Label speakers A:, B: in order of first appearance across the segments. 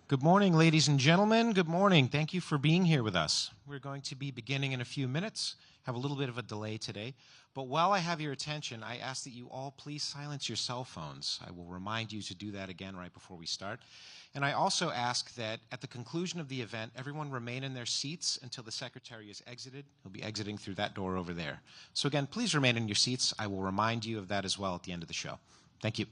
A: Good morning, ladies and gentlemen. Good morning. Thank you for being here with us. We're going to be beginning in a few minutes. Have a little bit of a delay today. But while I have your attention, I ask that you all please silence your cell phones. I will remind you to do that again right before we start. And I also ask that at the conclusion of the event, everyone remain in their seats until the secretary is exited. He'll be exiting through that door over there. So again, please remain in your seats. I will remind you of that as well at the end of the show. Thank you.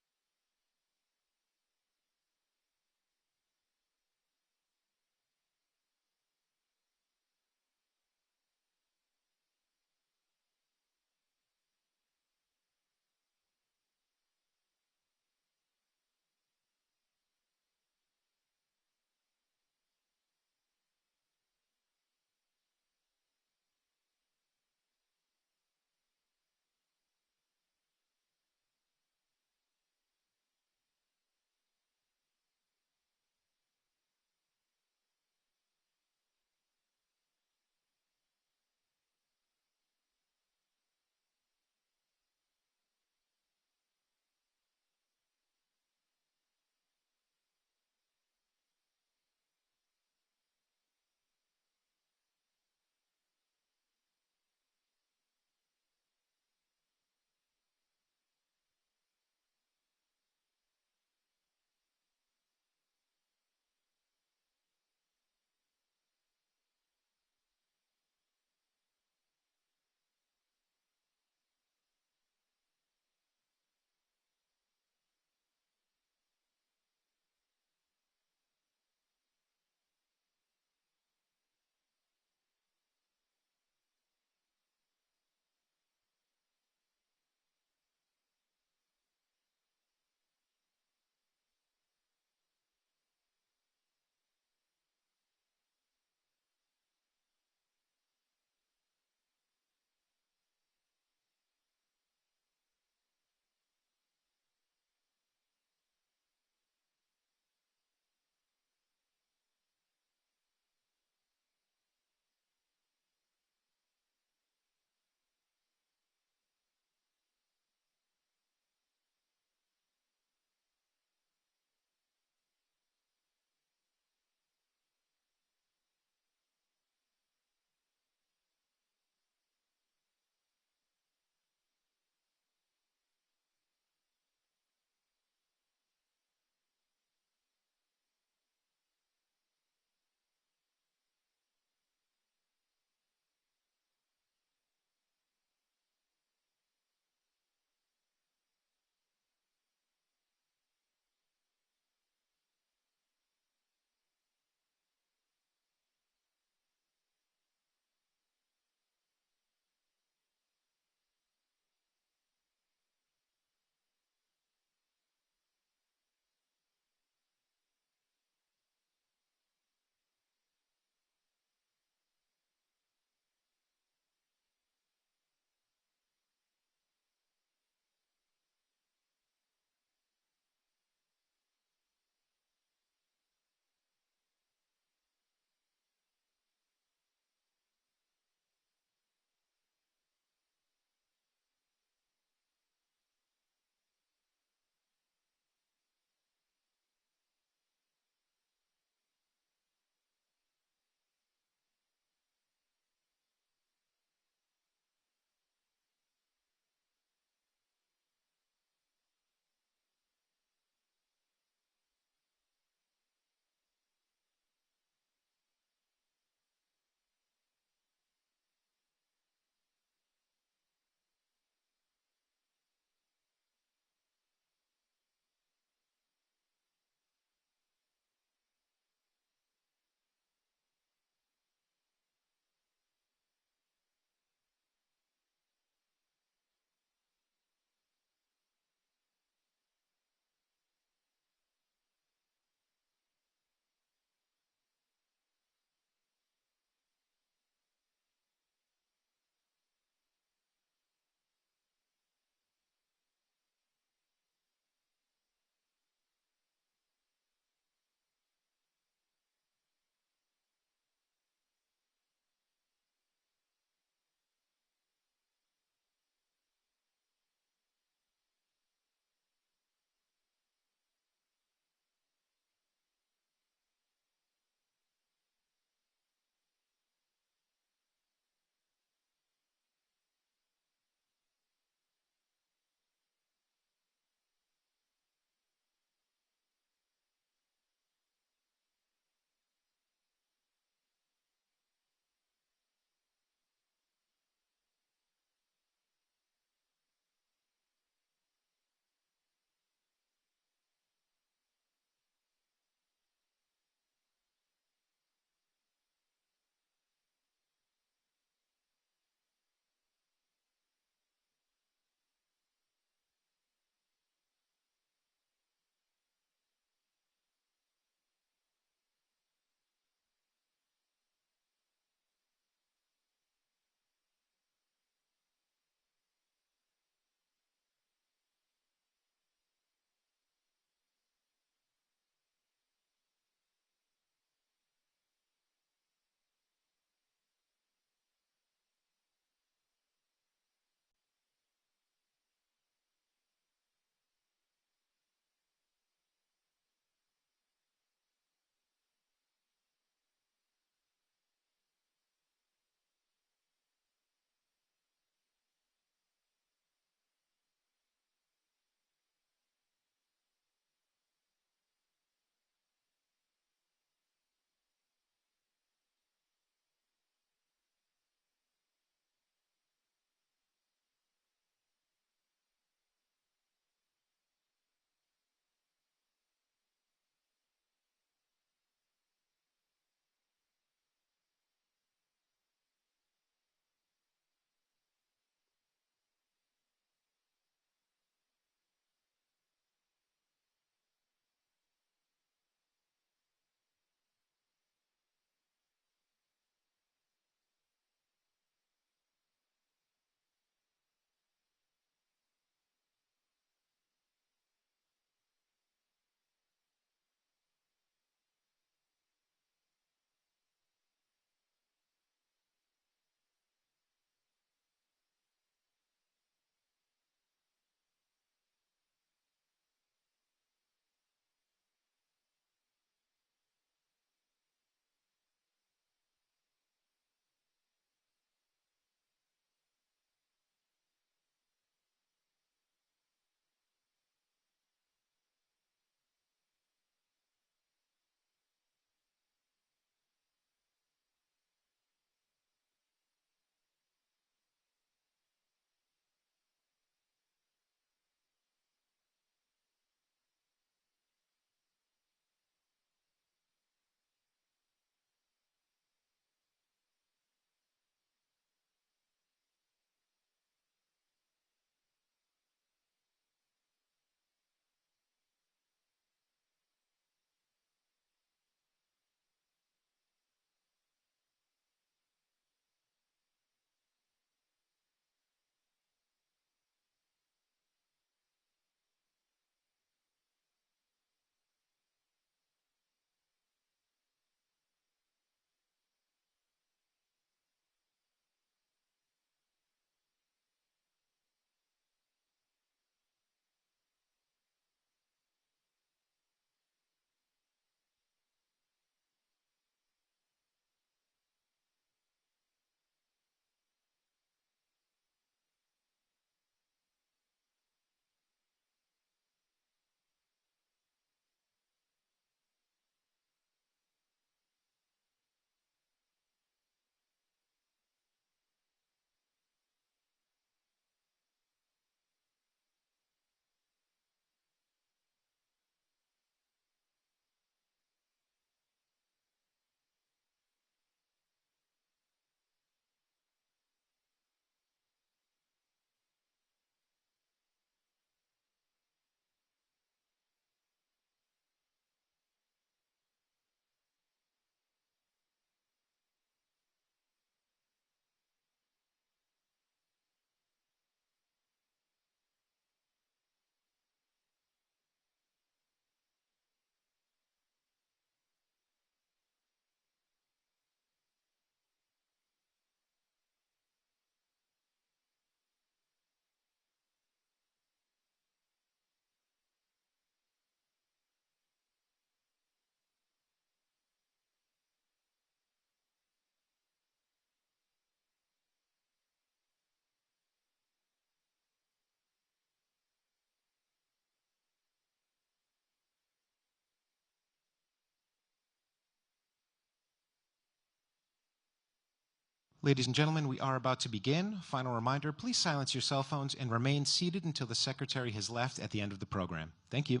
A: Ladies and gentlemen, we are about to begin. Final reminder, please silence your cell phones and remain seated until the Secretary has left at the end of the program. Thank you.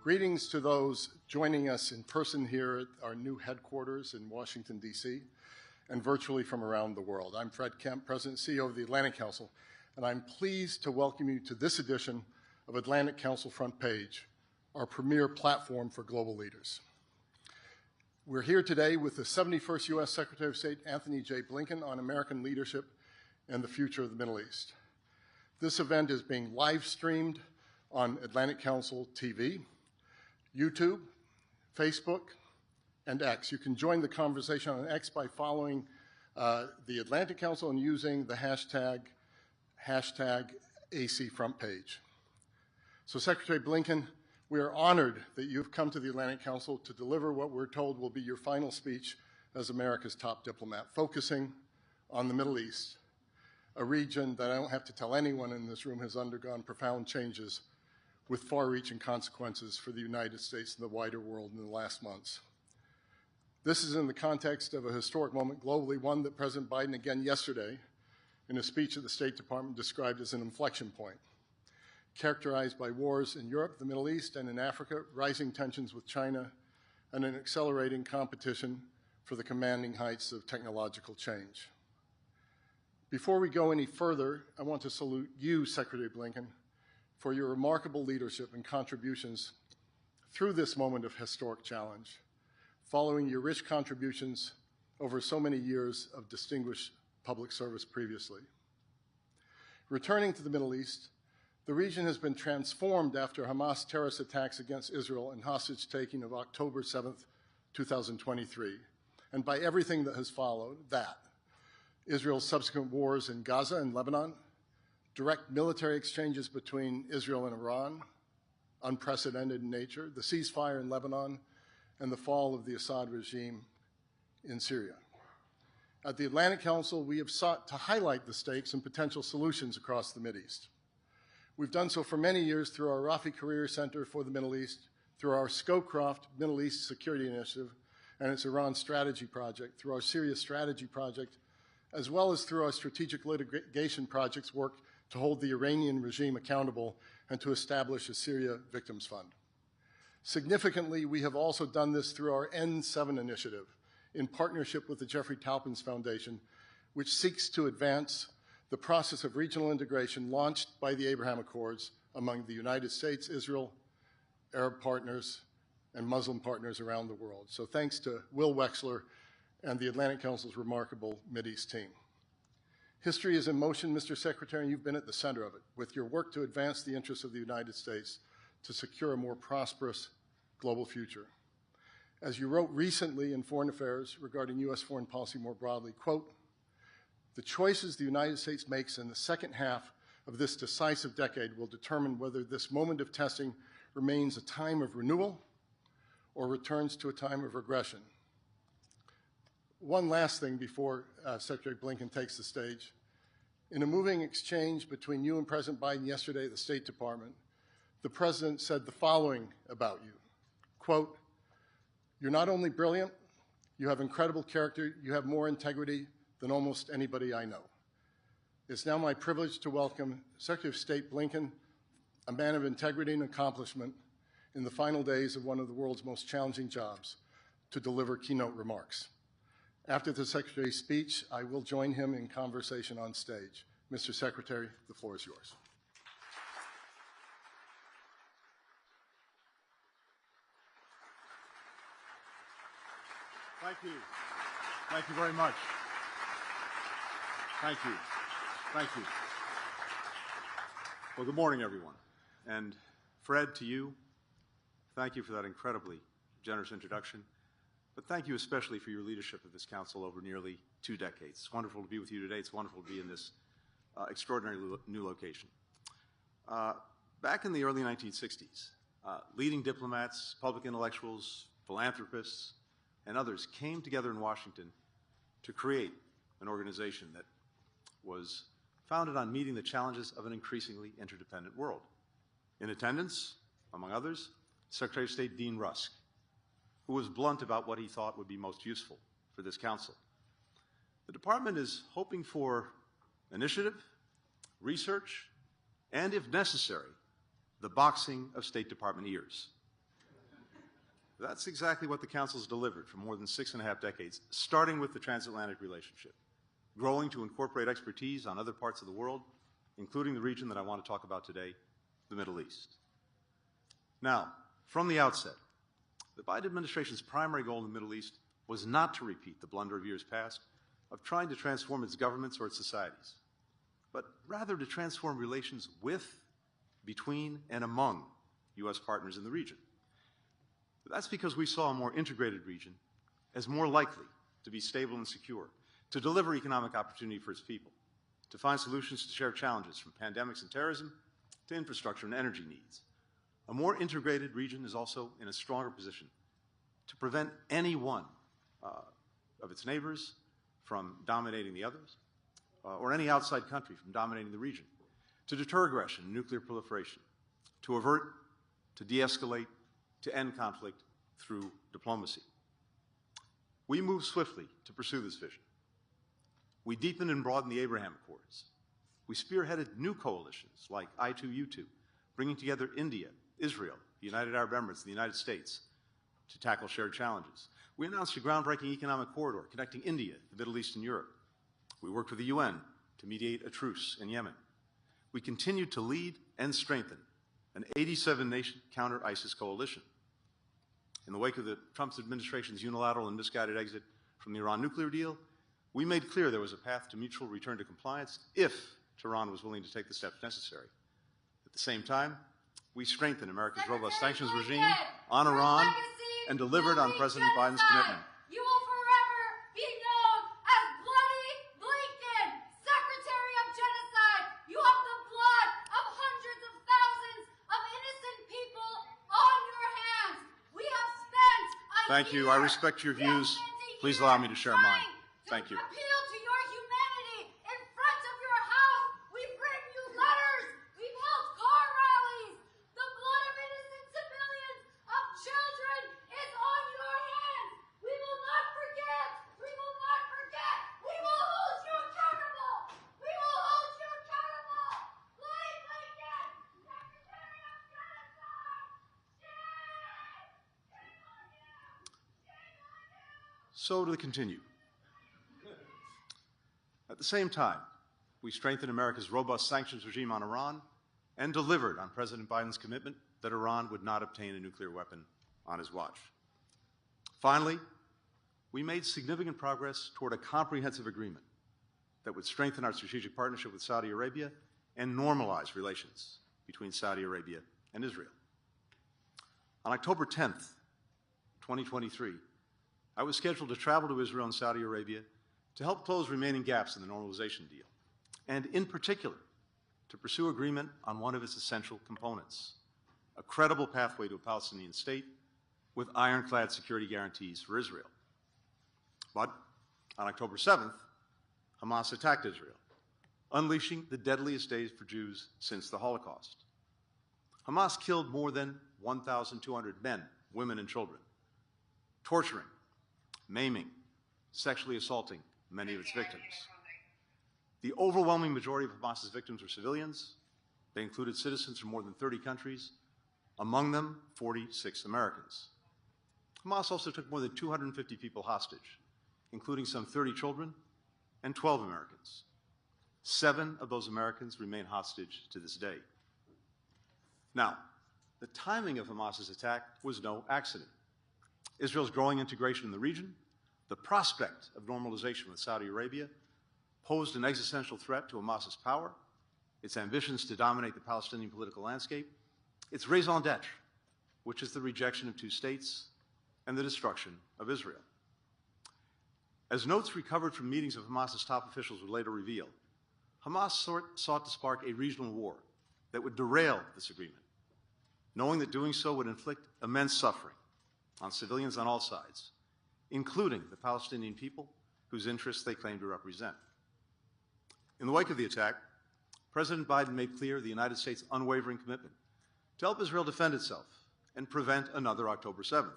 B: Greetings to those joining us in person here at our new headquarters in Washington, D.C., and virtually from around the world. I'm Fred Kemp, President and CEO of the Atlantic Council, and I'm pleased to welcome you to this edition of Atlantic Council Front Page, our premier platform for global leaders. We're here today with the 71st U.S. Secretary of State, Antony J. Blinken, on American leadership and the future of the Middle East. This event is being live-streamed on Atlantic Council TV, YouTube, Facebook, and X. You can join the conversation on X by following the Atlantic Council and using the hashtag AC Front Page. So Secretary Blinken, we are honored that you've come to the Atlantic Council to deliver what we're told will be your final speech as America's top diplomat, focusing on the Middle East, a region that I don't have to tell anyone in this room has undergone profound changes with far-reaching consequences for the United States and the wider world in the last months. This is in the context of a historic moment globally, one that President Biden again yesterday, in a speech at the State Department, described as an inflection point, characterized by wars in Europe, the Middle East, and in Africa, rising tensions with China, and an accelerating competition for the commanding heights of technological change. Before we go any further, I want to salute you, Secretary Blinken, for your remarkable leadership and contributions through this moment of historic challenge, following your rich contributions over so many years of distinguished public service previously. Returning to the Middle East, the region has been transformed after Hamas terrorist attacks against Israel and hostage-taking of October 7th, 2023, and by everything that has followed that. Israel's subsequent wars in Gaza and Lebanon, direct military exchanges between Israel and Iran, unprecedented in nature, the ceasefire in Lebanon, and the fall of the Assad regime in Syria. At the Atlantic Council, we have sought to highlight the stakes and potential solutions across the Mideast. We've done so for many years through our Rafi Career Center for the Middle East, through our Scowcroft Middle East Security Initiative and its Iran Strategy Project, through our Syria Strategy Project, as well as through our strategic litigation projects work to hold the Iranian regime accountable and to establish a Syria Victims Fund. Significantly, we have also done this through our N7 initiative in partnership with the Jeffrey Taupins Foundation, which seeks to advance the process of regional integration launched by the Abraham Accords among the United States, Israel, Arab partners, and Muslim partners around the world. So thanks to Will Wexler and the Atlantic Council's remarkable Mideast team. History is in motion, Mr. Secretary, and you've been at the center of it, with your work to advance the interests of the United States to secure a more prosperous global future. As you wrote recently in Foreign Affairs regarding U.S. foreign policy more broadly, quote, "The choices the United States makes in the second half of this decisive decade will determine whether this moment of testing remains a time of renewal or returns to a time of regression." One last thing before Secretary Blinken takes the stage. In a moving exchange between you and President Biden yesterday at the State Department, the President said the following about you, quote, "You're not only brilliant, you have incredible character, you have more integrity than almost anybody I know. It's now my privilege to welcome Secretary of State Blinken, a man of integrity and accomplishment, in the final days of one of the world's most challenging jobs, to deliver keynote remarks. After the Secretary's speech, I will join him in conversation on stage. Mr. Secretary, the floor is yours.
C: Thank you. Thank you very much. Thank you. Thank you. Well, good morning, everyone. And Fred, to you, thank you for that incredibly generous introduction. But thank you especially for your leadership of this council over nearly 2 decades. It's wonderful to be with you today. It's wonderful to be in this extraordinary new location. Back in the early 1960s, leading diplomats, public intellectuals, philanthropists, and others came together in Washington to create an organization that was founded on meeting the challenges of an increasingly interdependent world. In attendance, among others, Secretary of State Dean Rusk, who was blunt about what he thought would be most useful for this council. The department is hoping for initiative, research, and, if necessary, the boxing of State Department ears. That's exactly what the council's delivered for more than 6.5 decades, starting with the transatlantic relationship, growing to incorporate expertise on other parts of the world, including the region that I want to talk about today, the Middle East. Now, from the outset, the Biden administration's primary goal in the Middle East was not to repeat the blunder of years past of trying to transform its governments or its societies, but rather to transform relations with, between, and among U.S. partners in the region. That's because we saw a more integrated region as more likely to be stable and secure, to deliver economic opportunity for its people, to find solutions to shared challenges from pandemics and terrorism to infrastructure and energy needs. A more integrated region is also in a stronger position to prevent any one of its neighbors from dominating the others, or any outside country from dominating the region, to deter aggression and nuclear proliferation, to avert, to de-escalate, to end conflict through diplomacy. We moved swiftly to pursue this vision. We deepened and broadened the Abraham Accords. We spearheaded new coalitions like I2U2, bringing together India, Israel, the United Arab Emirates, and the United States to tackle shared challenges. We announced a groundbreaking economic corridor connecting India, the Middle East, and Europe. We worked with the UN to mediate a truce in Yemen. We continued to lead and strengthen an 87-nation counter-ISIS coalition. In the wake of the Trump administration's unilateral and misguided exit from the Iran nuclear deal, we made clear there was a path to mutual return to compliance if Tehran was willing to take the steps necessary. At the same time, we strengthened America's robust sanctions regime on Iran and delivered on President Biden's commitment.
D: You will forever be known as Bloody Blinken, Secretary of Genocide. You have the blood of hundreds of thousands of innocent people on your hands. We have spent
C: Thank you. I respect your views. Please allow me to share mine. Thank you.
D: Appeal to your humanity in front of your house. We've written you letters. We've held car rallies. The blood of innocent civilians, of children, is on your hands. We will not forget. We will not forget. We will hold you accountable. We will hold you accountable. Bloody Blinken, Secretary of Genocide. Shame on you. Shame on you.
C: So to continue. At the same time, we strengthened America's robust sanctions regime on Iran and delivered on President Biden's commitment that Iran would not obtain a nuclear weapon on his watch. Finally, we made significant progress toward a comprehensive agreement that would strengthen our strategic partnership with Saudi Arabia and normalize relations between Saudi Arabia and Israel. On October 10th, 2023, I was scheduled to travel to Israel and Saudi Arabia to help close remaining gaps in the normalization deal, and in particular, to pursue agreement on one of its essential components, a credible pathway to a Palestinian state with ironclad security guarantees for Israel. But on October 7th, Hamas attacked Israel, unleashing the deadliest days for Jews since the Holocaust. Hamas killed more than 1,200 men, women, and children, torturing, maiming, sexually assaulting many of its victims. The overwhelming majority of Hamas's victims were civilians. They included citizens from more than 30 countries, among them 46 Americans. Hamas also took more than 250 people hostage, including some 30 children and 12 Americans. 7 of those Americans remain hostage to this day. Now, the timing of Hamas's attack was no accident. Israel's growing integration in the region, the prospect of normalization with Saudi Arabia, posed an existential threat to Hamas's power its ambitions to dominate the Palestinian political landscape, its raison d'etre, which is the rejection of two states and the destruction of Israel. As notes recovered from meetings of Hamas's top officials would later reveal, Hamas sought to spark a regional war that would derail this agreement, knowing that doing so would inflict immense suffering on civilians on all sides, including the Palestinian people whose interests they claim to represent. In the wake of the attack, President Biden made clear the United States' unwavering commitment to help Israel defend itself and prevent another October 7th.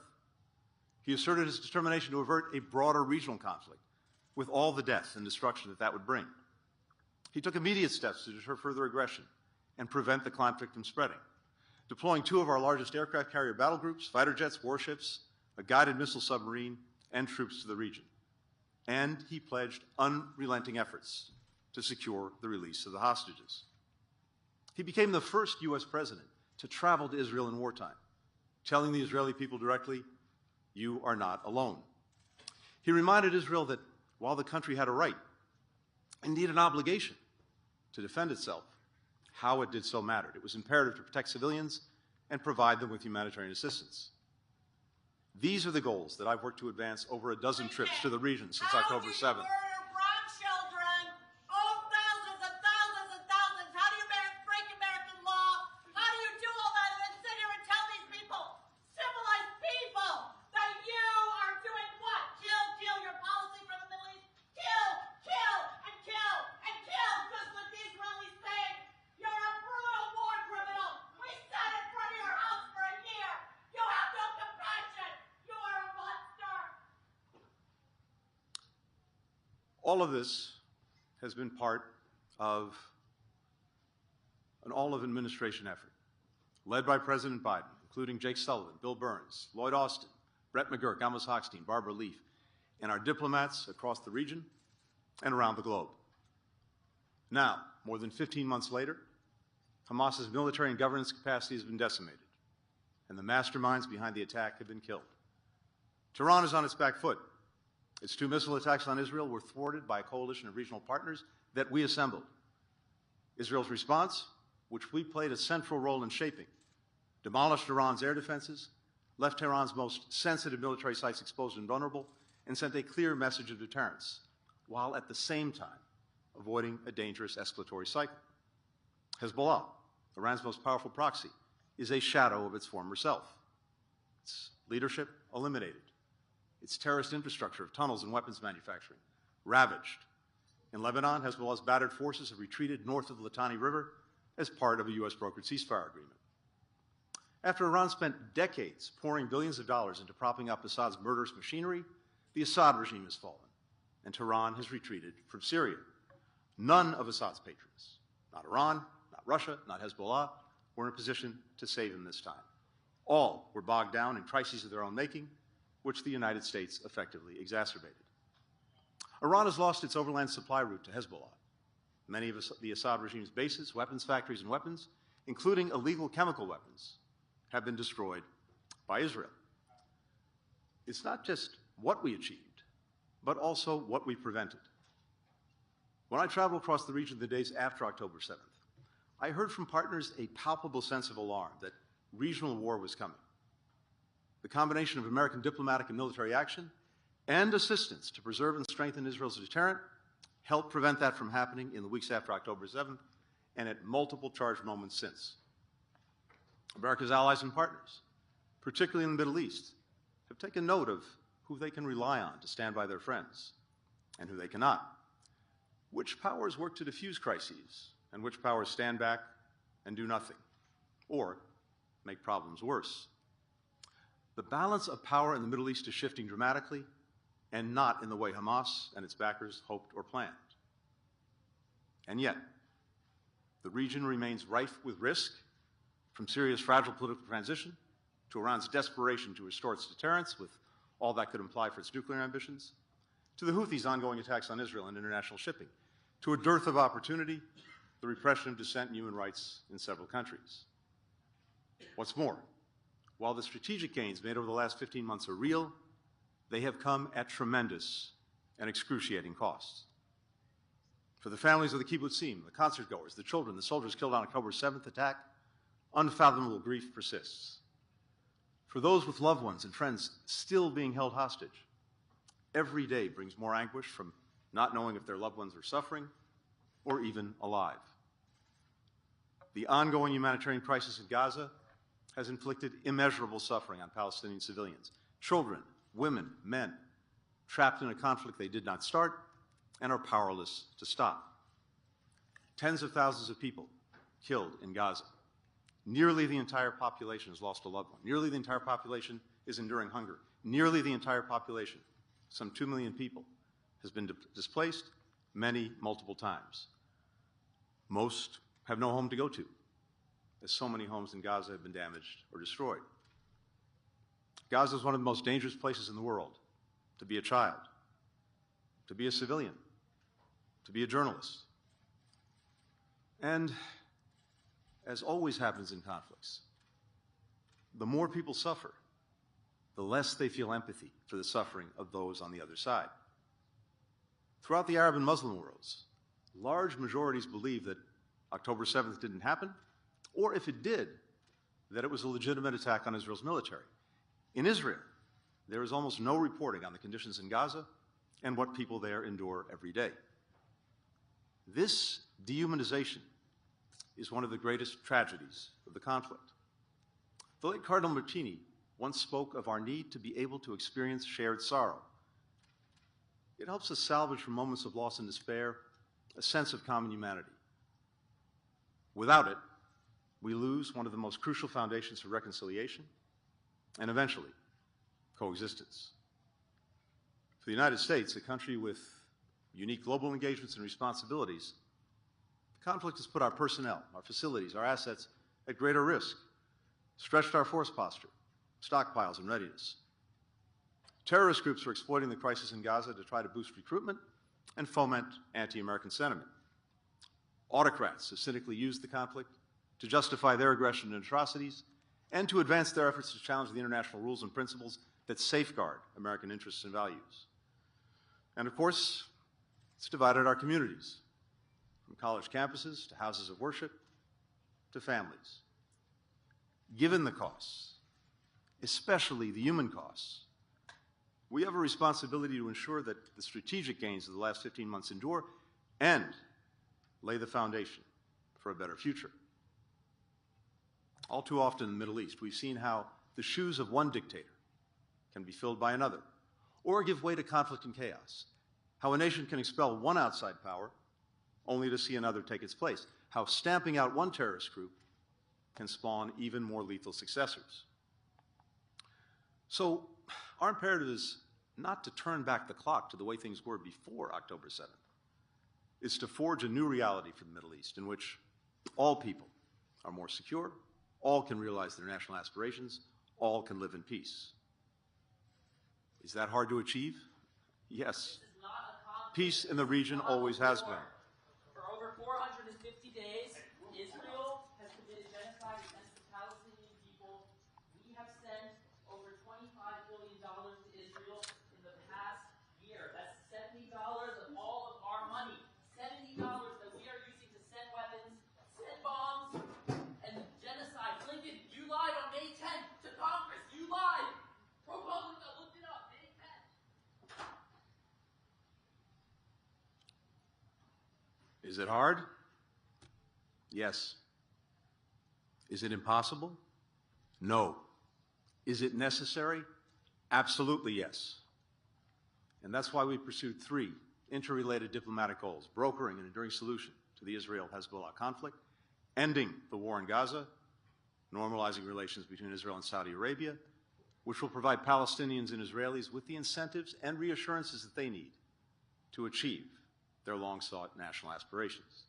C: He asserted his determination to avert a broader regional conflict with all the death and destruction that would bring. He took immediate steps to deter further aggression and prevent the conflict from spreading, deploying 2 of our largest aircraft carrier battle groups, fighter jets, warships, a guided missile submarine, and troops to the region. And he pledged unrelenting efforts to secure the release of the hostages. He became the first U.S. president to travel to Israel in wartime, telling the Israeli people directly, "You are not alone." He reminded Israel that while the country had a right, indeed an obligation, to defend itself, how it did so mattered. It was imperative to protect civilians and provide them with humanitarian assistance. These are the goals that I've worked to advance over a dozen trips to the region since October 7th. All of this has been part of an all-of-administration effort, led by President Biden, including Jake Sullivan, Bill Burns, Lloyd Austin, Brett McGurk, Amos Hochstein, Barbara Leaf, and our diplomats across the region and around the globe. Now, more than 15 months later, Hamas's military and governance capacity has been decimated, and the masterminds behind the attack have been killed. Tehran is on its back foot. Its 2 missile attacks on Israel were thwarted by a coalition of regional partners that we assembled. Israel's response, which we played a central role in shaping, demolished Iran's air defenses, left Tehran's most sensitive military sites exposed and vulnerable, and sent a clear message of deterrence, while at the same time avoiding a dangerous escalatory cycle. Hezbollah, Iran's most powerful proxy, is a shadow of its former self. Its leadership eliminated. Its terrorist infrastructure of tunnels and weapons manufacturing ravaged. In Lebanon, Hezbollah's battered forces have retreated north of the Litani River as part of a U.S.-brokered ceasefire agreement. After Iran spent decades pouring billions of dollars into propping up Assad's murderous machinery, the Assad regime has fallen, and Tehran has retreated from Syria. None of Assad's patrons, not Iran, not Russia, not Hezbollah, were in a position to save him this time. All were bogged down in crises of their own making, which the United States effectively exacerbated. Iran has lost its overland supply route to Hezbollah. Many of the Assad regime's bases, weapons factories, and weapons, including illegal chemical weapons, have been destroyed by Israel. It's not just what we achieved, but also what we prevented. When I traveled across the region the days after October 7th, I heard from partners a palpable sense of alarm that regional war was coming. The combination of American diplomatic and military action and assistance to preserve and strengthen Israel's deterrent helped prevent that from happening in the weeks after October 7th and at multiple charged moments since. America's allies and partners, particularly in the Middle East, have taken note of who they can rely on to stand by their friends and who they cannot, which powers work to diffuse crises and which powers stand back and do nothing, or make problems worse. The balance of power in the Middle East is shifting dramatically, and not in the way Hamas and its backers hoped or planned. And yet, the region remains rife with risk, from Syria's fragile political transition to Iran's desperation to restore its deterrence with all that could imply for its nuclear ambitions, to the Houthis' ongoing attacks on Israel and international shipping, to a dearth of opportunity, the repression of dissent and human rights in several countries. What's more, while the strategic gains made over the last 15 months are real, they have come at tremendous and excruciating costs. For the families of the kibbutzim, the concert goers, the children, the soldiers killed on October 7th attack, unfathomable grief persists. For those with loved ones and friends still being held hostage, every day brings more anguish from not knowing if their loved ones are suffering or even alive. The ongoing humanitarian crisis in Gaza has inflicted immeasurable suffering on Palestinian civilians, children, women, men, trapped in a conflict they did not start and are powerless to stop. Tens of thousands of people killed in Gaza. Nearly the entire population has lost a loved one. Nearly the entire population is enduring hunger. Nearly the entire population, some 2 million people, has been displaced, many multiple times. Most have no home to go to, as so many homes in Gaza have been damaged or destroyed. Gaza is one of the most dangerous places in the world to be a child, to be a civilian, to be a journalist. And as always happens in conflicts, the more people suffer, the less they feel empathy for the suffering of those on the other side. Throughout the Arab and Muslim worlds, large majorities believe that October 7th didn't happen, or if it did, that it was a legitimate attack on Israel's military. In Israel, there is almost no reporting on the conditions in Gaza and what people there endure every day. This dehumanization is one of the greatest tragedies of the conflict. The late Cardinal Martini once spoke of our need to be able to experience shared sorrow. It helps us salvage from moments of loss and despair a sense of common humanity. Without it, we lose one of the most crucial foundations for reconciliation and eventually coexistence. For the United States, a country with unique global engagements and responsibilities, the conflict has put our personnel, our facilities, our assets at greater risk, stretched our force posture, stockpiles, and readiness. Terrorist groups are exploiting the crisis in Gaza to try to boost recruitment and foment anti-American sentiment. Autocrats have cynically used the conflict to justify their aggression and atrocities and to advance their efforts to challenge the international rules and principles that safeguard American interests and values. And of course, it's divided our communities, from college campuses to houses of worship to families. Given the costs, especially the human costs, we have a responsibility to ensure that the strategic gains of the last 15 months endure and lay the foundation for a better future. All too often in the Middle East, we've seen how the shoes of one dictator can be filled by another, or give way to conflict and chaos. How a nation can expel one outside power only to see another take its place. How stamping out one terrorist group can spawn even more lethal successors. So our imperative is not to turn back the clock to the way things were before October 7th. It's to forge a new reality for the Middle East in which all people are more secure, all can realize their national aspirations, all can live in peace. Is that hard to achieve? Yes. Peace in the region always has been.
E: For over 450 days, Israel has committed genocide against the Palestinian people. We have sent over $25 billion to Israel in the past year. That's $70 of all of our money. $70 that we are using to send weapons, send bombs, and genocide. Blinken, you lied on May 10th to Congress. You lied. ProPublica looked it up. May 10th.
C: Is it hard? Yes. Is it impossible? No. Is it necessary? Absolutely yes. And that's why we pursued 3 interrelated diplomatic goals: brokering an enduring solution to the Israel-Hezbollah conflict, ending the war in Gaza, normalizing relations between Israel and Saudi Arabia, which will provide Palestinians and Israelis with the incentives and reassurances that they need to achieve their long-sought national aspirations.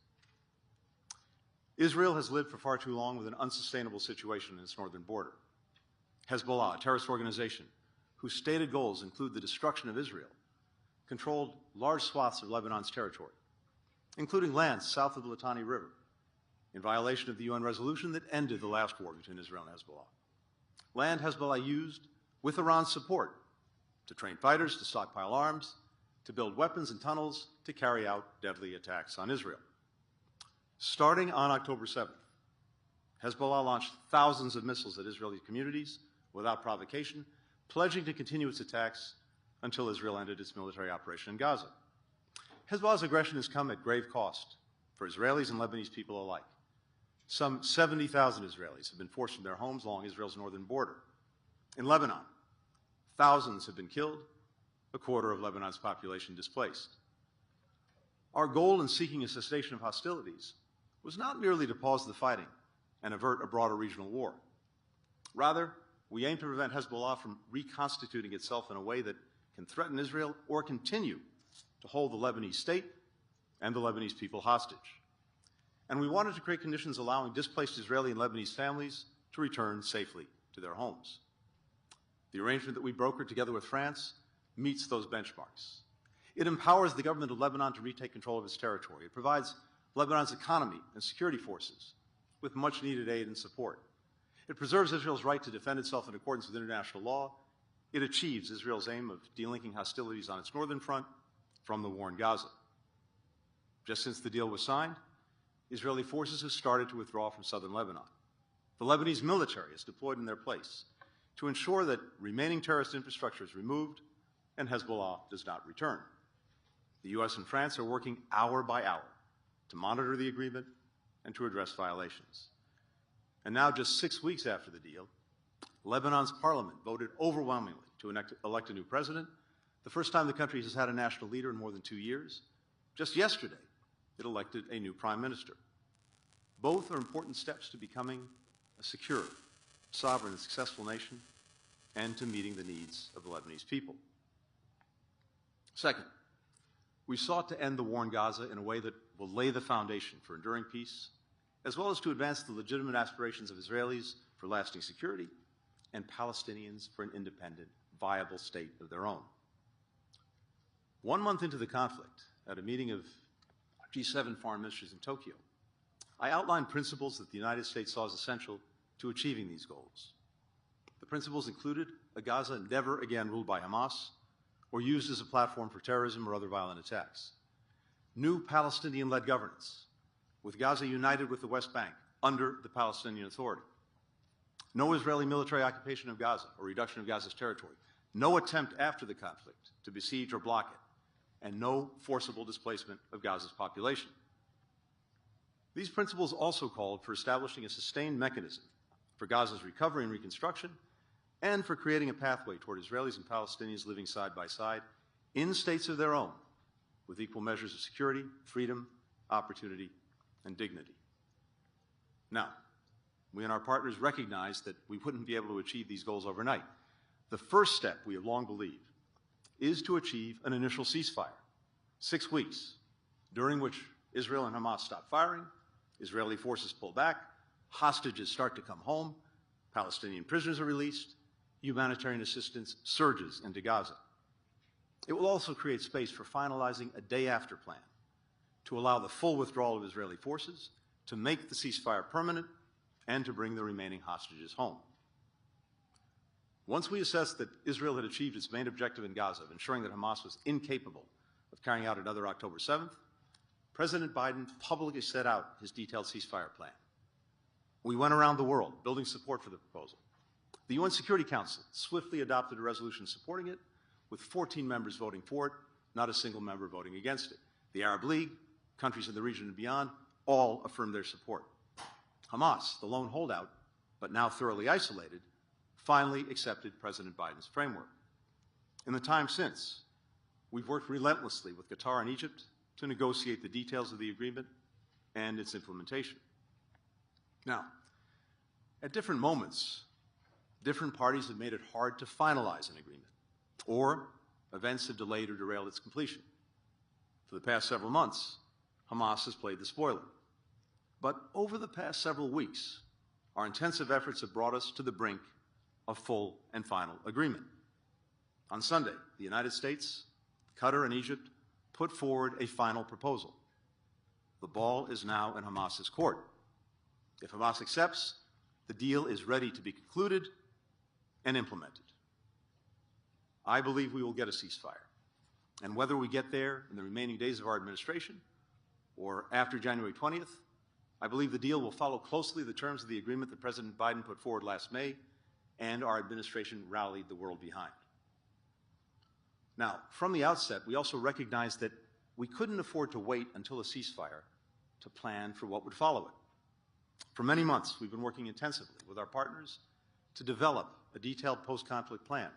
C: Israel has lived for far too long with an unsustainable situation in its northern border. Hezbollah, a terrorist organization whose stated goals include the destruction of Israel, controlled large swaths of Lebanon's territory, including lands south of the Litani River, in violation of the UN resolution that ended the last war between Israel and Hezbollah. Land Hezbollah used, with Iran's support, to train fighters, to stockpile arms, to build weapons and tunnels to carry out deadly attacks on Israel. Starting on October 7th, Hezbollah launched thousands of missiles at Israeli communities without provocation, pledging to continue its attacks until Israel ended its military operation in Gaza. Hezbollah's aggression has come at grave cost for Israelis and Lebanese people alike. Some 70,000 Israelis have been forced from their homes along Israel's northern border. In Lebanon, thousands have been killed, a quarter of Lebanon's population displaced. Our goal in seeking a cessation of hostilities was not merely to pause the fighting and avert a broader regional war. Rather, we aim to prevent Hezbollah from reconstituting itself in a way that can threaten Israel or continue to hold the Lebanese state and the Lebanese people hostage. And we wanted to create conditions allowing displaced Israeli and Lebanese families to return safely to their homes. The arrangement that we brokered together with France meets those benchmarks. It empowers the government of Lebanon to retake control of its territory. It provides Lebanon's economy and security forces with much-needed aid and support. It preserves Israel's right to defend itself in accordance with international law. It achieves Israel's aim of delinking hostilities on its northern front from the war in Gaza. Just since the deal was signed, Israeli forces have started to withdraw from southern Lebanon. The Lebanese military is deployed in their place to ensure that remaining terrorist infrastructure is removed and Hezbollah does not return. The U.S. and France are working hour by hour to monitor the agreement and to address violations. And now, just 6 weeks after the deal, Lebanon's parliament voted overwhelmingly to elect a new president, the first time the country has had a national leader in more than 2 years. Just yesterday, it elected a new prime minister. Both are important steps to becoming a secure, sovereign, and successful nation, and to meeting the needs of the Lebanese people. Second, we sought to end the war in Gaza in a way that will lay the foundation for enduring peace, as well as to advance the legitimate aspirations of Israelis for lasting security and Palestinians for an independent, viable state of their own. 1 month into the conflict, at a meeting of G7 foreign ministers in Tokyo, I outlined principles that the United States saw as essential to achieving these goals. The principles included a Gaza never again ruled by Hamas or used as a platform for terrorism or other violent attacks. New Palestinian-led governance, with Gaza united with the West Bank under the Palestinian Authority. No Israeli military occupation of Gaza or reduction of Gaza's territory. No attempt after the conflict to besiege or block it. And no forcible displacement of Gaza's population. These principles also called for establishing a sustained mechanism for Gaza's recovery and reconstruction, and for creating a pathway toward Israelis and Palestinians living side by side in states of their own, with equal measures of security, freedom, opportunity, and dignity. Now, we and our partners recognize that we wouldn't be able to achieve these goals overnight. The first step, we have long believed, is to achieve an initial ceasefire, 6 weeks, during which Israel and Hamas stop firing, Israeli forces pull back, hostages start to come home, Palestinian prisoners are released, humanitarian assistance surges into Gaza. It will also create space for finalizing a day-after plan to allow the full withdrawal of Israeli forces, to make the ceasefire permanent, and to bring the remaining hostages home. Once we assessed that Israel had achieved its main objective in Gaza of ensuring that Hamas was incapable of carrying out another October 7th, President Biden publicly set out his detailed ceasefire plan. We went around the world building support for the proposal. The UN Security Council swiftly adopted a resolution supporting it, with 14 members voting for it, not a single member voting against it. The Arab League, countries in the region and beyond, all affirmed their support. Hamas, the lone holdout, but now thoroughly isolated, finally accepted President Biden's framework. In the time since, we've worked relentlessly with Qatar and Egypt to negotiate the details of the agreement and its implementation. Now, at different moments, different parties have made it hard to finalize an agreement, or events have delayed or derailed its completion. For the past several months, Hamas has played the spoiler. But over the past several weeks, our intensive efforts have brought us to the brink of full and final agreement. On Sunday, the United States, Qatar, and Egypt put forward a final proposal. The ball is now in Hamas's court. If Hamas accepts, the deal is ready to be concluded and implemented. I believe we will get a ceasefire, And whether we get there in the remaining days of our administration or after January 20th, I believe the deal will follow closely the terms of the agreement that President Biden put forward last May and our administration rallied the world behind. Now, from the outset, we also recognized that we couldn't afford to wait until a ceasefire to plan for what would follow it. For many months, we've been working intensively with our partners to develop a detailed post-conflict plan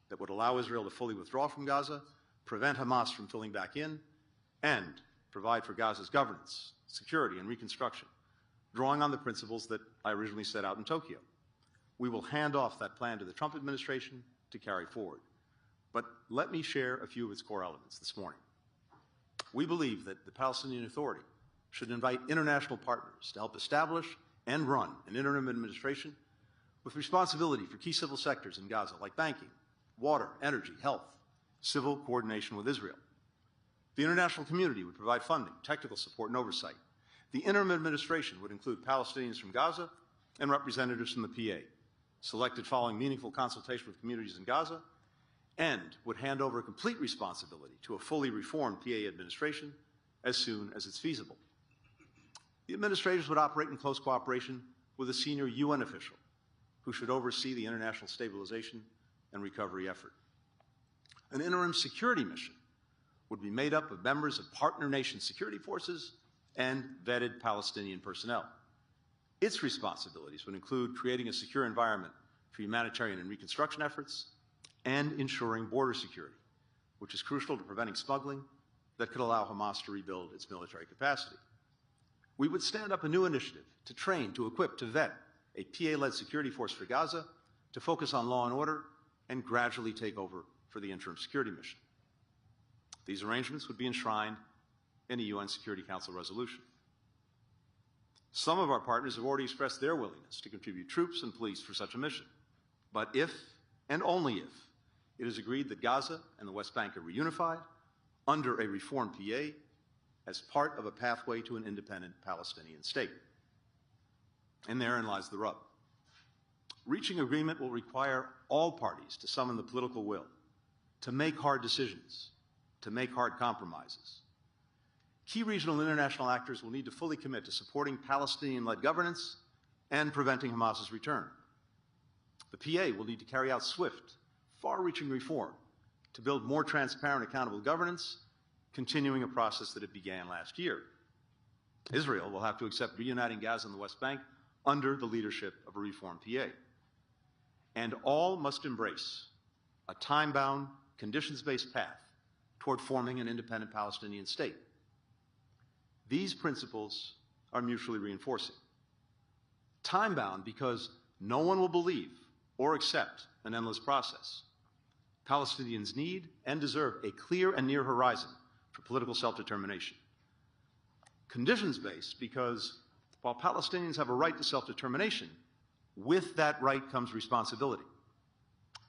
C: that would allow Israel to fully withdraw from Gaza, prevent Hamas from filling back in, and provide for Gaza's governance, security, and reconstruction, drawing on the principles that I originally set out in Tokyo. We will hand off that plan to the Trump administration to carry forward. But let me share a few of its core elements this morning. We believe that the Palestinian Authority should invite international partners to help establish and run an interim administration with responsibility for key civil sectors in Gaza like banking, water, energy, health, civil coordination with Israel. The international community would provide funding, technical support, and oversight. The interim administration would include Palestinians from Gaza and representatives from the PA, selected following meaningful consultation with communities in Gaza, and would hand over complete responsibility to a fully reformed PA administration as soon as it's feasible. The administrators would operate in close cooperation with a senior UN official who should oversee the international stabilization and recovery effort. An interim security mission would be made up of members of partner nation security forces and vetted Palestinian personnel. Its responsibilities would include creating a secure environment for humanitarian and reconstruction efforts and ensuring border security, which is crucial to preventing smuggling that could allow Hamas to rebuild its military capacity. We would stand up a new initiative to train, to equip, to vet a PA-led security force for Gaza to focus on law and order and gradually take over for the interim security mission. These arrangements would be enshrined in a UN Security Council resolution. Some of our partners have already expressed their willingness to contribute troops and police for such a mission. But if, and only if, it is agreed that Gaza and the West Bank are reunified under a reformed PA as part of a pathway to an independent Palestinian state. And therein lies the rub. Reaching agreement will require all parties to summon the political will, to make hard decisions, to make hard compromises. Key regional and international actors will need to fully commit to supporting Palestinian-led governance and preventing Hamas's return. The PA will need to carry out swift, far-reaching reform to build more transparent, accountable governance, continuing a process that it began last year. Israel will have to accept reuniting Gaza and the West Bank under the leadership of a reformed PA. And all must embrace a time-bound, conditions-based path toward forming an independent Palestinian state. These principles are mutually reinforcing. Time-bound because no one will believe or accept an endless process. Palestinians need and deserve a clear and near horizon for political self-determination. Conditions-based because while Palestinians have a right to self-determination, with that right comes responsibility.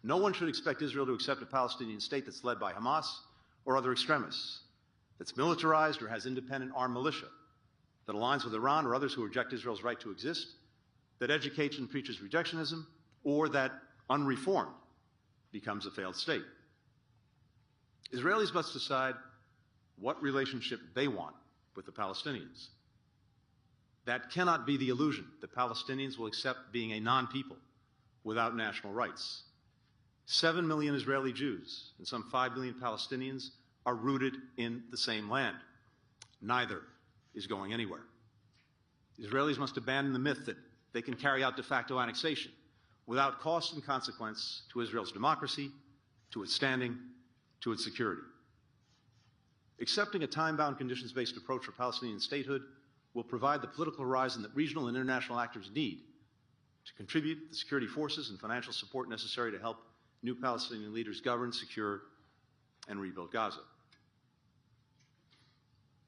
C: No one should expect Israel to accept a Palestinian state that's led by Hamas or other extremists, that's militarized or has independent armed militia, that aligns with Iran or others who reject Israel's right to exist, that educates and preaches rejectionism, or that, unreformed, becomes a failed state. Israelis must decide what relationship they want with the Palestinians. That cannot be the illusion that Palestinians will accept being a non-people without national rights. 7 million Israeli Jews and some 5 million Palestinians are rooted in the same land. Neither is going anywhere. Israelis must abandon the myth that they can carry out de facto annexation without cost and consequence to Israel's democracy, to its standing, to its security. Accepting a time-bound, conditions-based approach for Palestinian statehood will provide the political horizon that regional and international actors need to contribute the security forces and financial support necessary to help new Palestinian leaders govern, secure, and rebuild Gaza.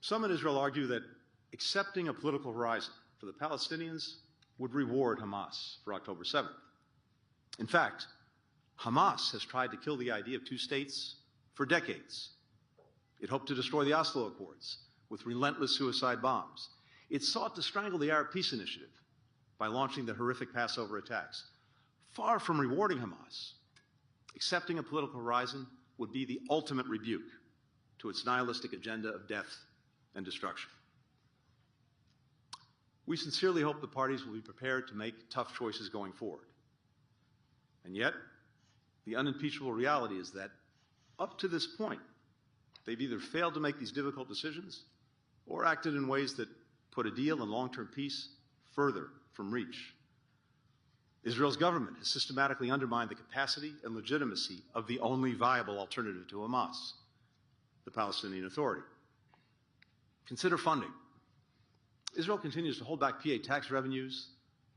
C: Some in Israel argue that accepting a political horizon for the Palestinians would reward Hamas for October 7th. In fact, Hamas has tried to kill the idea of two states for decades. It hoped to destroy the Oslo Accords with relentless suicide bombs. It sought to strangle the Arab Peace Initiative by launching the horrific Passover attacks. Far from rewarding Hamas, accepting a political horizon would be the ultimate rebuke to its nihilistic agenda of death and destruction. We sincerely hope the parties will be prepared to make tough choices going forward. And yet, the unimpeachable reality is that up to this point, they've either failed to make these difficult decisions or acted in ways that put a deal and long-term peace further from reach. Israel's government has systematically undermined the capacity and legitimacy of the only viable alternative to Hamas, the Palestinian Authority. Consider funding. Israel continues to hold back PA tax revenues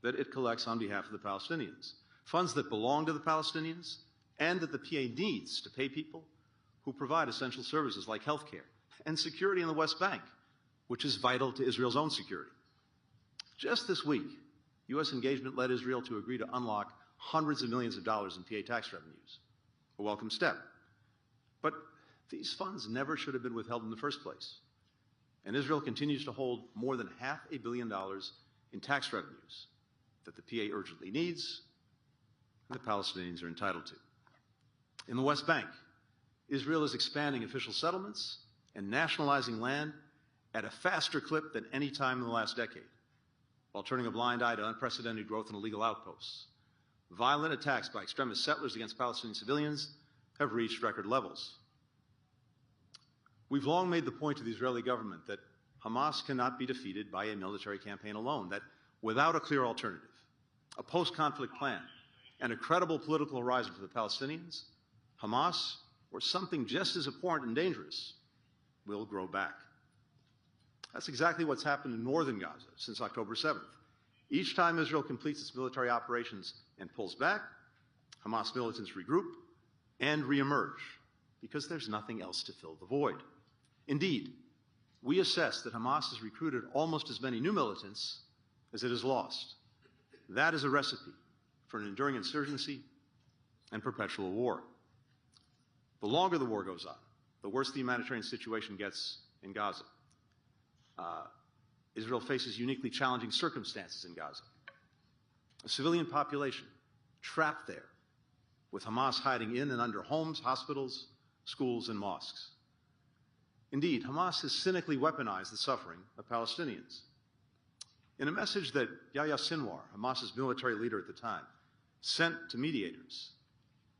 C: that it collects on behalf of the Palestinians, funds that belong to the Palestinians and that the PA needs to pay people who provide essential services like health care and security in the West Bank, which is vital to Israel's own security. Just this week, U.S. engagement led Israel to agree to unlock hundreds of millions of dollars in PA tax revenues, a welcome step. But these funds never should have been withheld in the first place. And Israel continues to hold more than $500 million in tax revenues that the PA urgently needs and the Palestinians are entitled to. In the West Bank, Israel is expanding official settlements and nationalizing land at a faster clip than any time in the last decade, while turning a blind eye to unprecedented growth in illegal outposts. Violent attacks by extremist settlers against Palestinian civilians have reached record levels. We've long made the point to the Israeli government that Hamas cannot be defeated by a military campaign alone, that without a clear alternative, a post-conflict plan, and a credible political horizon for the Palestinians, Hamas, or something just as abhorrent and dangerous, will grow back. That's exactly what's happened in northern Gaza since October 7th. Each time Israel completes its military operations and pulls back, Hamas militants regroup and reemerge because there's nothing else to fill the void. Indeed, we assess that Hamas has recruited almost as many new militants as it has lost. That is a recipe for an enduring insurgency and perpetual war. The longer the war goes on, the worse the humanitarian situation gets in Gaza. Israel faces uniquely challenging circumstances in Gaza. A civilian population trapped there, with Hamas hiding in and under homes, hospitals, schools, and mosques. Indeed, Hamas has cynically weaponized the suffering of Palestinians. In a message that Yahya Sinwar, Hamas's military leader at the time, sent to mediators,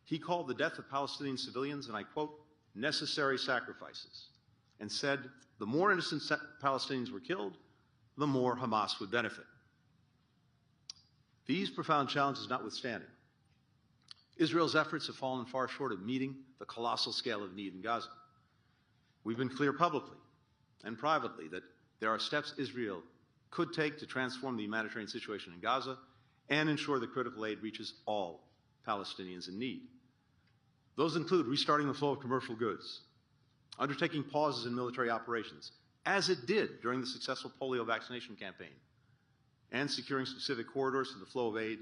C: he called the death of Palestinian civilians, and I quote, necessary sacrifices, and said the more innocent Palestinians were killed, the more Hamas would benefit. These profound challenges notwithstanding, Israel's efforts have fallen far short of meeting the colossal scale of need in Gaza. We've been clear publicly and privately that there are steps Israel could take to transform the humanitarian situation in Gaza and ensure that critical aid reaches all Palestinians in need. Those include restarting the flow of commercial goods, undertaking pauses in military operations, as it did during the successful polio vaccination campaign, and securing specific corridors for the flow of aid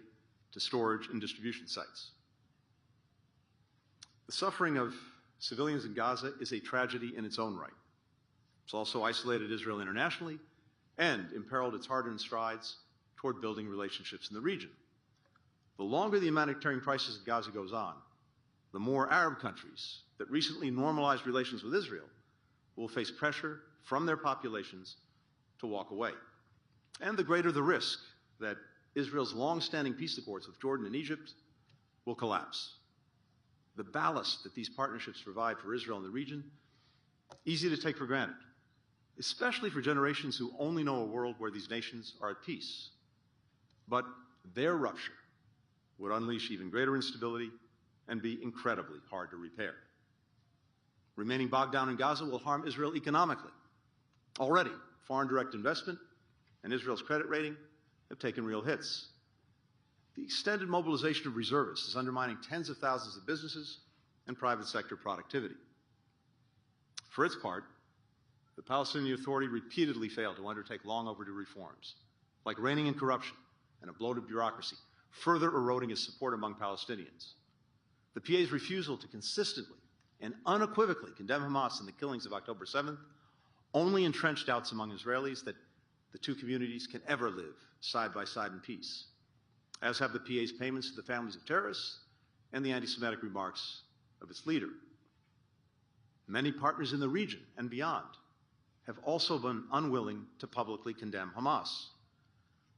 C: to storage and distribution sites. The suffering of civilians in Gaza is a tragedy in its own right. It's also isolated Israel internationally and imperiled its hard-earned strides toward building relationships in the region. The longer the humanitarian crisis in Gaza goes on, the more Arab countries that recently normalized relations with Israel will face pressure from their populations to walk away. And the greater the risk that Israel's long-standing peace accords with Jordan and Egypt will collapse. The ballast that these partnerships provide for Israel in the region, easy to take for granted, especially for generations who only know a world where these nations are at peace. But their rupture would unleash even greater instability and be incredibly hard to repair. Remaining bogged down in Gaza will harm Israel economically. Already, foreign direct investment and Israel's credit rating have taken real hits. The extended mobilization of reservists is undermining tens of thousands of businesses and private sector productivity. For its part, the Palestinian Authority repeatedly failed to undertake long overdue reforms, like reining in corruption and a bloated bureaucracy, further eroding its support among Palestinians. The PA's refusal to consistently and unequivocally condemn Hamas in the killings of October 7th only entrenched doubts among Israelis that the two communities can ever live side by side in peace, as have the PA's payments to the families of terrorists and the anti-Semitic remarks of its leader. Many partners in the region and beyond have also been unwilling to publicly condemn Hamas.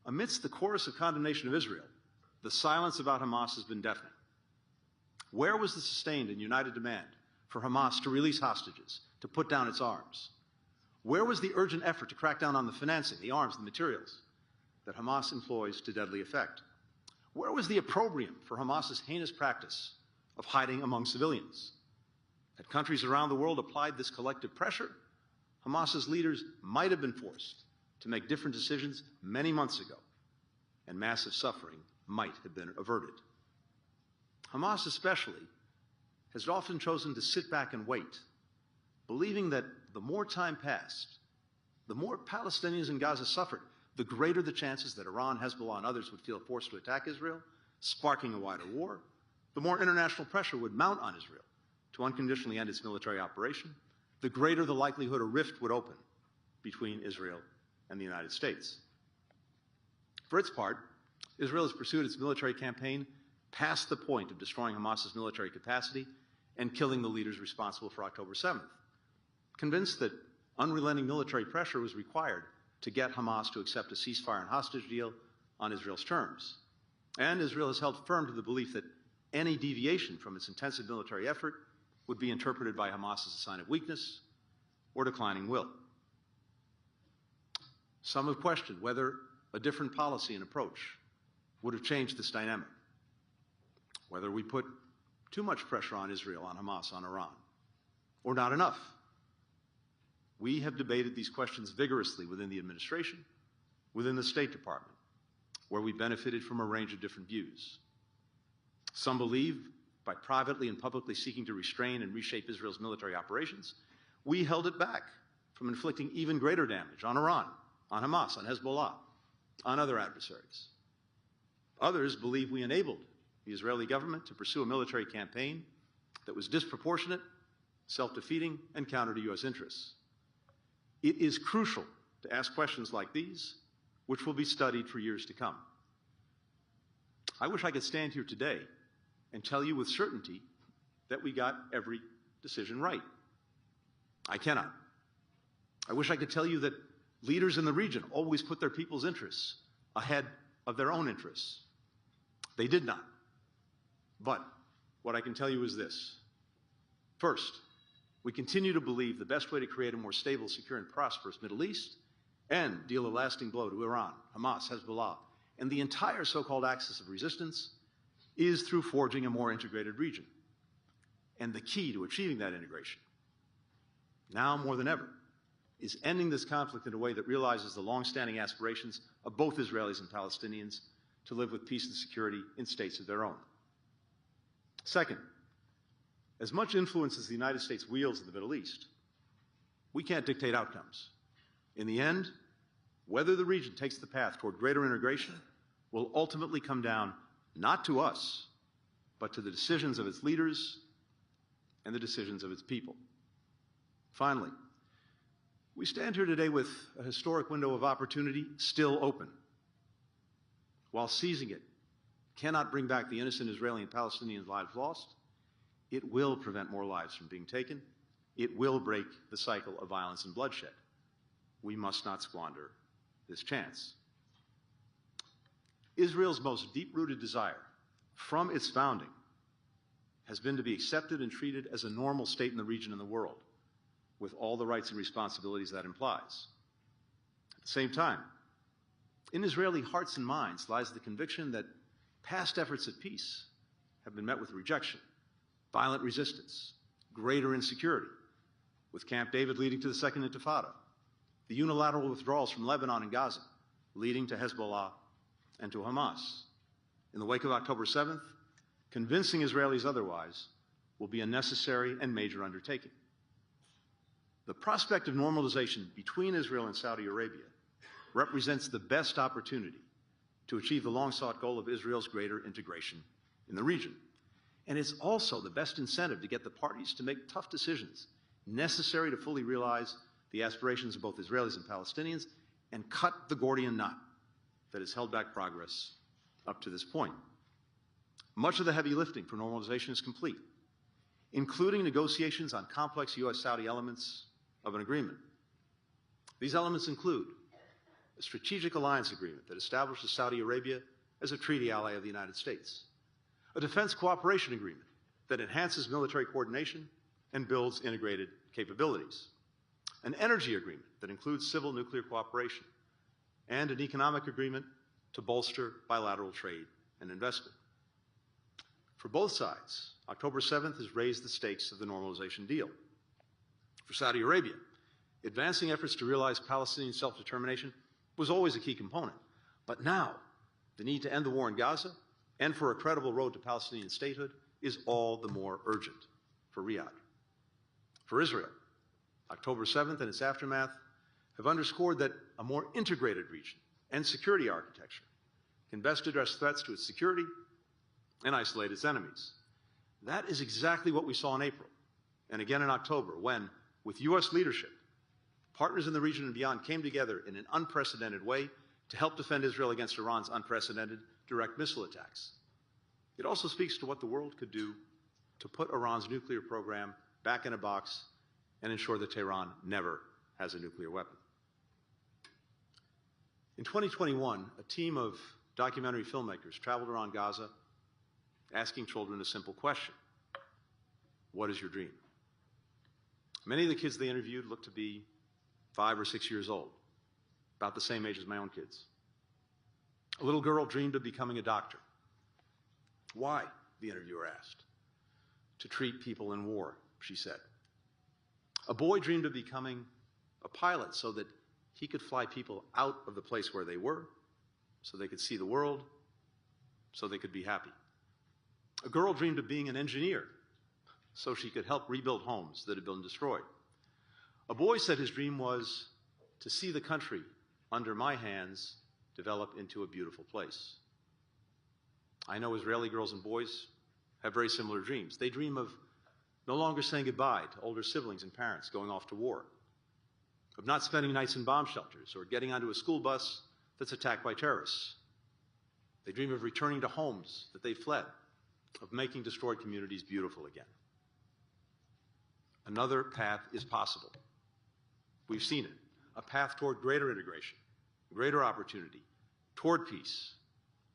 C: Amidst the chorus of condemnation of Israel, the silence about Hamas has been deafening. Where was the sustained and united demand for Hamas to release hostages, to put down its arms? Where was the urgent effort to crack down on the financing, the arms, the materials that Hamas employs to deadly effect? Where was the opprobrium for Hamas's heinous practice of hiding among civilians? Had countries around the world applied this collective pressure, Hamas's leaders might have been forced to make different decisions many months ago, and massive suffering might have been averted. Hamas especially has often chosen to sit back and wait, believing that the more time passed, the more Palestinians in Gaza suffered, the greater the chances that Iran, Hezbollah, and others would feel forced to attack Israel, sparking a wider war, the more international pressure would mount on Israel to unconditionally end its military operation, the greater the likelihood a rift would open between Israel and the United States. For its part, Israel has pursued its military campaign past the point of destroying Hamas's military capacity and killing the leaders responsible for October 7th, convinced that unrelenting military pressure was required to get Hamas to accept a ceasefire and hostage deal on Israel's terms. And Israel has held firm to the belief that any deviation from its intensive military effort would be interpreted by Hamas as a sign of weakness or declining will. Some have questioned whether a different policy and approach would have changed this dynamic, whether we put too much pressure on Israel, on Hamas, on Iran, or not enough. We have debated these questions vigorously within the administration, within the State Department, where we benefited from a range of different views. Some believe, by privately and publicly seeking to restrain and reshape Israel's military operations, we held it back from inflicting even greater damage on Iran, on Hamas, on Hezbollah, on other adversaries. Others believe we enabled the Israeli government to pursue a military campaign that was disproportionate, self-defeating, and counter to U.S. interests. It is crucial to ask questions like these, which will be studied for years to come. I wish I could stand here today and tell you with certainty that we got every decision right. I cannot. I wish I could tell you that leaders in the region always put their people's interests ahead of their own interests. They did not. But what I can tell you is this. First, we continue to believe the best way to create a more stable, secure, and prosperous Middle East and deal a lasting blow to Iran, Hamas, Hezbollah, and the entire so-called axis of resistance is through forging a more integrated region. And the key to achieving that integration, now more than ever, is ending this conflict in a way that realizes the long-standing aspirations of both Israelis and Palestinians to live with peace and security in states of their own. Second, as much influence as the United States wields in the Middle East, we can't dictate outcomes. In the end, whether the region takes the path toward greater integration will ultimately come down not to us, but to the decisions of its leaders and the decisions of its people. Finally, we stand here today with a historic window of opportunity still open. While seizing it cannot bring back the innocent Israeli and Palestinian lives lost, it will prevent more lives from being taken. It will break the cycle of violence and bloodshed. We must not squander this chance. Israel's most deep-rooted desire from its founding has been to be accepted and treated as a normal state in the region and the world, with all the rights and responsibilities that implies. At the same time, in Israeli hearts and minds lies the conviction that past efforts at peace have been met with rejection, violent resistance, greater insecurity, with Camp David leading to the Second Intifada, the unilateral withdrawals from Lebanon and Gaza leading to Hezbollah and to Hamas. In the wake of October 7th, convincing Israelis otherwise will be a necessary and major undertaking. The prospect of normalization between Israel and Saudi Arabia represents the best opportunity to achieve the long-sought goal of Israel's greater integration in the region. And it's also the best incentive to get the parties to make tough decisions necessary to fully realize the aspirations of both Israelis and Palestinians and cut the Gordian knot that has held back progress up to this point. Much of the heavy lifting for normalization is complete. including negotiations on complex U.S.-Saudi elements of an agreement. These elements include a strategic alliance agreement that establishes Saudi Arabia as a treaty ally of the United States, a defense cooperation agreement that enhances military coordination and builds integrated capabilities, an energy agreement that includes civil nuclear cooperation, and an economic agreement to bolster bilateral trade and investment. For both sides, October 7th has raised the stakes of the normalization deal. For Saudi Arabia, advancing efforts to realize Palestinian self-determination was always a key component. But now, the need to end the war in Gaza and for a credible road to Palestinian statehood is all the more urgent for Riyadh. For Israel, October 7th and its aftermath have underscored that a more integrated region and security architecture can best address threats to its security and isolate its enemies. That is exactly what we saw in April and again in October when, with U.S. leadership, partners in the region and beyond came together in an unprecedented way to help defend Israel against Iran's unprecedented direct missile attacks. It also speaks to what the world could do to put Iran's nuclear program back in a box and ensure that Tehran never has a nuclear weapon. In 2021, a team of documentary filmmakers traveled around Gaza asking children a simple question: what is your dream? Many of the kids they interviewed looked to be 5 or 6 years old, about the same age as my own kids. A little girl dreamed of becoming a doctor. Why? The interviewer asked. To treat people in war, she said. A boy dreamed of becoming a pilot so that he could fly people out of the place where they were, so they could see the world, so they could be happy. A girl dreamed of being an engineer so she could help rebuild homes that had been destroyed. A boy said his dream was to see the country under my hands develop into a beautiful place. I know Israeli girls and boys have very similar dreams. They dream of no longer saying goodbye to older siblings and parents going off to war, of not spending nights in bomb shelters or getting onto a school bus that's attacked by terrorists. They dream of returning to homes that they fled, of making destroyed communities beautiful again. Another path is possible. We've seen it, a path toward greater integration, greater opportunity, toward peace,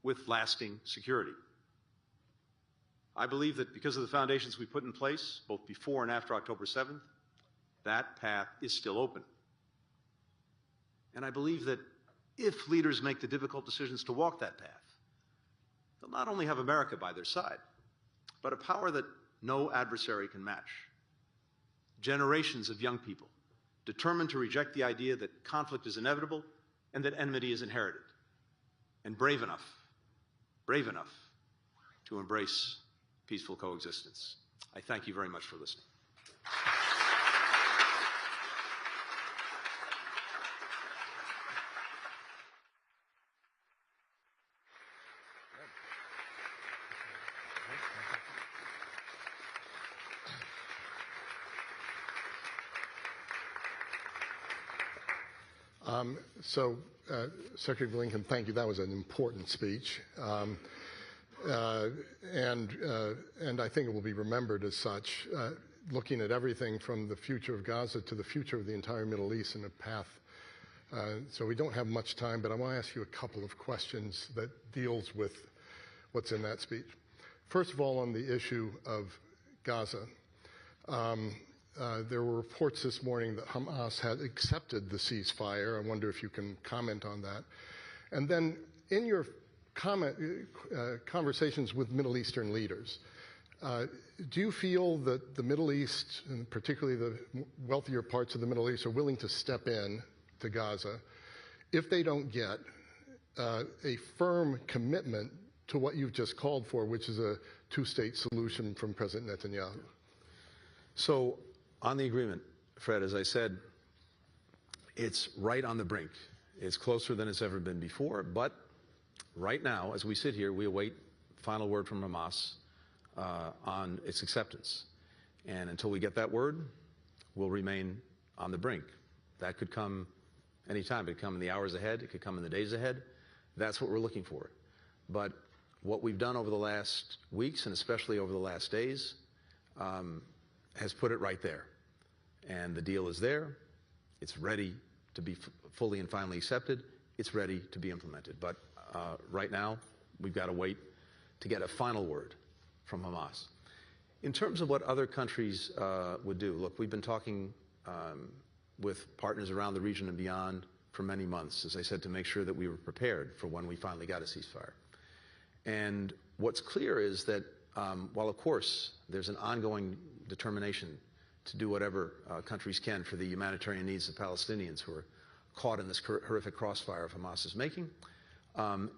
C: with lasting security. I believe that because of the foundations we put in place, both before and after October 7th, that path is still open. And I believe that if leaders make the difficult decisions to walk that path, they'll not only have America by their side, but a power that no adversary can match. Generations of young people determined to reject the idea that conflict is inevitable and that enmity is inherited, and brave enough to embrace peaceful coexistence. I thank you very much for listening.
B: Secretary Blinken, thank you. That was an important speech. And I think it will be remembered as such, looking at everything from the future of Gaza to the future of the entire Middle East in a path. So we don't have much time, but I want to ask you a couple of questions that deals with what's in that speech. First of all, on the issue of Gaza, there were reports this morning that Hamas had accepted the ceasefire. I wonder if you can comment on that. And then in your conversations with Middle Eastern leaders, do you feel that the Middle East, and particularly the wealthier parts of the Middle East, are willing to step in to Gaza if they don't get a firm commitment to what you've just called for, which is a two-state solution from President Netanyahu?
C: So on the agreement, Fred, as I said, it's right on the brink. It's closer than it's ever been before, but right now, as we sit here, we await final word from Hamas on its acceptance. And until we get that word, we'll remain on the brink. That could come anytime. It could come in the hours ahead. It could come in the days ahead. That's what we're looking for. But what we've done over the last weeks, and especially over the last days,
F: has put it right there. And the deal is there. It's ready to be fully and finally accepted. It's ready to be implemented. But right now, we've got to wait to get a final word from Hamas. In terms of what other countries would do, look, we've been talking with partners around the region and beyond for many months, as I said, to make sure that we were prepared for when we finally got a ceasefire. And what's clear is that while, of course, there's an ongoing determination to do whatever countries can for the humanitarian needs of Palestinians who are caught in this horrific crossfire of Hamas's making,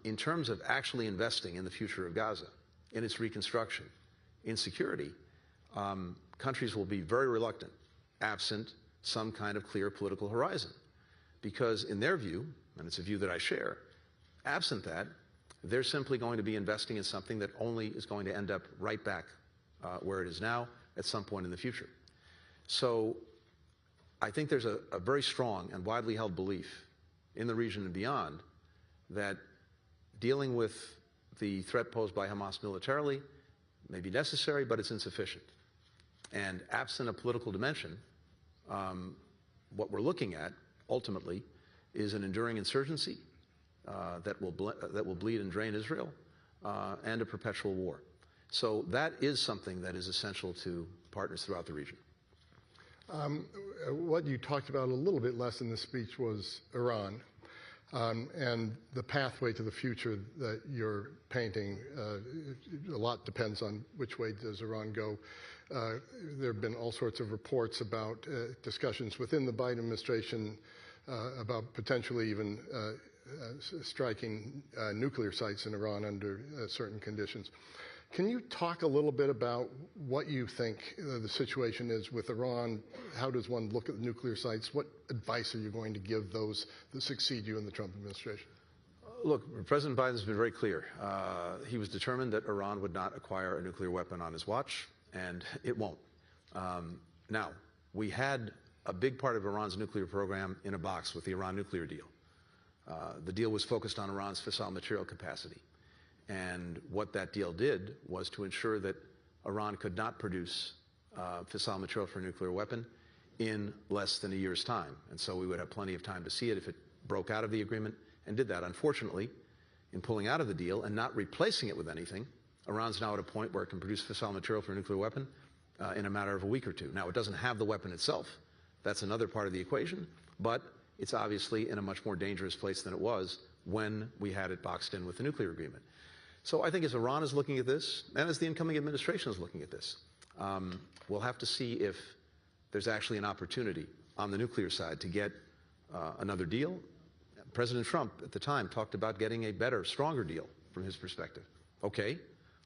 F: in terms of actually investing in the future of Gaza, in its reconstruction, in security, countries will be very reluctant, absent some kind of clear political horizon. Because in their view, and it's a view that I share, absent that, they're simply going to be investing in something that only is going to end up right back where it is now at some point in the future. So I think there's a very strong and widely held belief in the region and beyond that dealing with the threat posed by Hamas militarily may be necessary, but it's insufficient. And absent a political dimension, what we're looking at ultimately is an enduring insurgency that will bleed and drain Israel and a perpetual war. So that is something that is essential to partners throughout the region.
B: What you talked about a little bit less in the speech was Iran and the pathway to the future that you're painting. A lot depends on which way does Iran go. There have been all sorts of reports about discussions within the Biden administration about potentially even striking nuclear sites in Iran under certain conditions. Can you talk a little bit about what you think the situation is with Iran? How does one look at the nuclear sites? What advice are you going to give those that succeed you in the Trump administration?
F: Look, President Biden's been very clear. He was determined that Iran would not acquire a nuclear weapon on his watch, and it won't. Now, we had a big part of Iran's nuclear program in a box with the Iran nuclear deal. The deal was focused on Iran's fissile material capacity. And what that deal did was to ensure that Iran could not produce fissile material for a nuclear weapon in less than a year's time. And so we would have plenty of time to see it if it broke out of the agreement and did that. Unfortunately, in pulling out of the deal and not replacing it with anything, Iran's now at a point where it can produce fissile material for a nuclear weapon in a matter of a week or two. Now, it doesn't have the weapon itself. That's another part of the equation. But it's obviously in a much more dangerous place than it was when we had it boxed in with the nuclear agreement. So I think as Iran is looking at this, and as the incoming administration is looking at this, we'll have to see if there's actually an opportunity on the nuclear side to get another deal. President Trump at the time talked about getting a better, stronger deal from his perspective. Okay,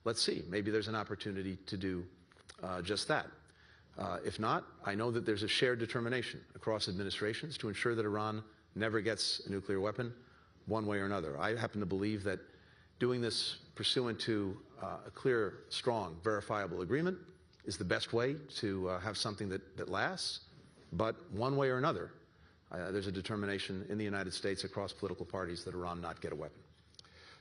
F: let's see. Maybe there's an opportunity to do just that. If not, I know that there's a shared determination across administrations to ensure that Iran never gets a nuclear weapon one way or another. I happen to believe that doing this pursuant to a clear, strong, verifiable agreement is the best way to have something that lasts. But one way or another, there's a determination in the United States across political parties that Iran not get a weapon.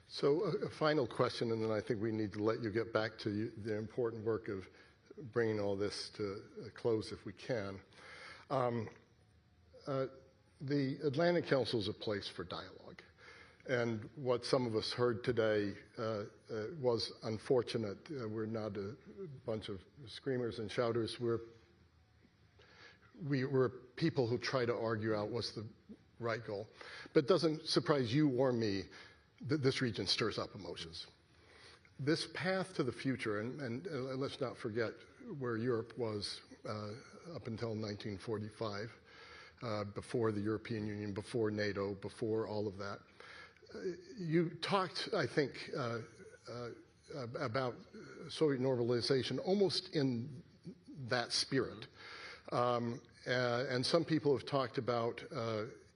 B: So a final question, and then I think we need to let you get back to the important work of bringing all this to a close if we can. The Atlantic Council is a place for dialogue. And what some of us heard today was unfortunate. We're not a bunch of screamers and shouters. We're people who try to argue out what's the right goal. But it doesn't surprise you or me that this region stirs up emotions. This path to the future, and let's not forget where Europe was up until 1945, before the European Union, before NATO, before all of that. You talked, I think, about Soviet normalization almost in that spirit. And some people have talked about